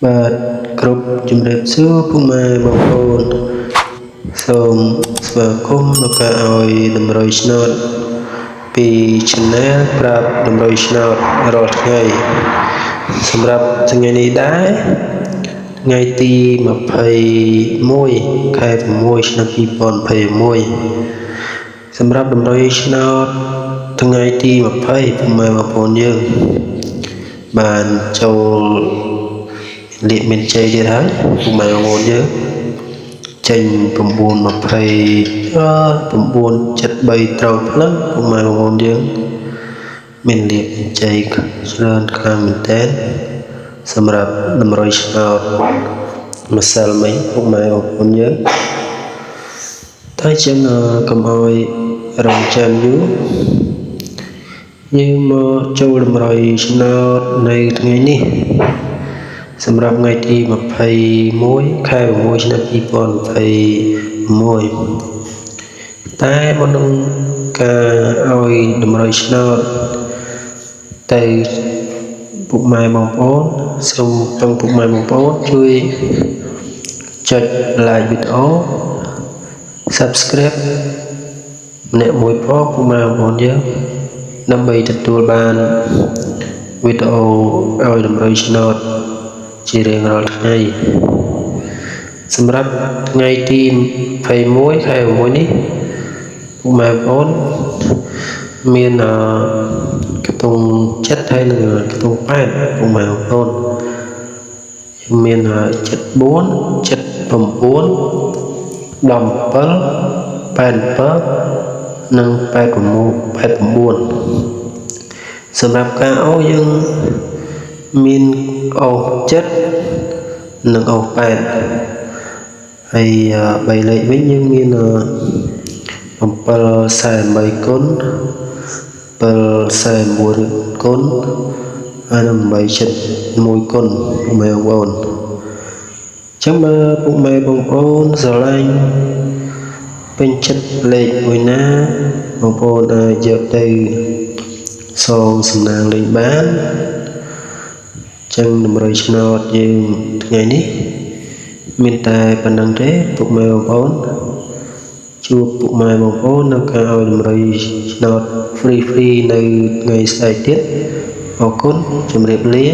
បាទគ្រប់ជំរាបសួរពុកម៉ែបងប្អូនសូមស្វាគមន៍មកការឲ្យតម្រុយឆ្នោតពី Channel ប្រាប់តម្រុយឆ្នោតរាល់ថ្ងៃសម្រាប់ថ្ងៃនេះដែរថ្ងៃទី21ខែ6ឆ្នាំ2021សម្រាប់តម្រុយឆ្នោតថ្ងៃទី20ពុកម៉ែបងប្អូនយើងបានចូលលាកមានជ័យទៀតហើយពុកម៉ែបងប្អូនយើងចេញ9:20 9:73ត្រង់ផ្លឹងពុកម៉ែបងប្អូនយើងមានលាកមានជ័យច្រើនខ្លាំងមែនទែនសម្រាប់តម្រុយឆ្នោតម្សិលមិញពុកម៉ែបងប្អូនយើងតែចឹងកុំឲ្យរងចាំយូរយើងមកចូលតម្រុយឆ្នោតនៅថ្ងៃនេះសម្រាប់ថ្ងៃទី21ខែ6ឆ្នាំ2021តែមុននឹងការឲ្យតម្រុយឆ្នោតទៅពុកម៉ែបងប្អូនសូមពឹងពុកម៉ែបងប្អូនជួយចុច like វីដេអូ Subscribe ម្នាក់មួយផងពុកម៉ែបងប្អូនយើងដើម្បីទទួលបានវីដេអូឲ្យតម្រុយឆ្នោតជារៀងរាល់ថ្ងៃសម្រាប់ថ្ងៃទី21ខែ6នេះពុកម៉ែបងប្អូនមានកតុង7ហើយនិងកតុង8ពុកម៉ែបងប្អូនមាន74 79 17 87និង89សម្រាប់ការអូយើងមានអូ7និងអូ8ហើយ3លេខវិញយើងមាន748គុណ749គុណហើយនិង871គុណពុកម៉ែបងប្អូនចឹងបើពុកម៉ែបងប្អូនស្រឡាញ់ពេញចិត្តលេខមួយណាបងប្អូនអាចយកទៅសងសំណាងលេខបានចឹងតម្រុយឆ្នោតយើងថ្ងៃនេះមានតែប៉ុណ្្នឹងទេពុកម៉ែបងប្អូនជួបពុកម៉ែបងប្អូននៅការឲ្យតម្រុយឆ្នោត free នៅថ្ងៃស្អែកទៀតអរគុណជម្រាបលា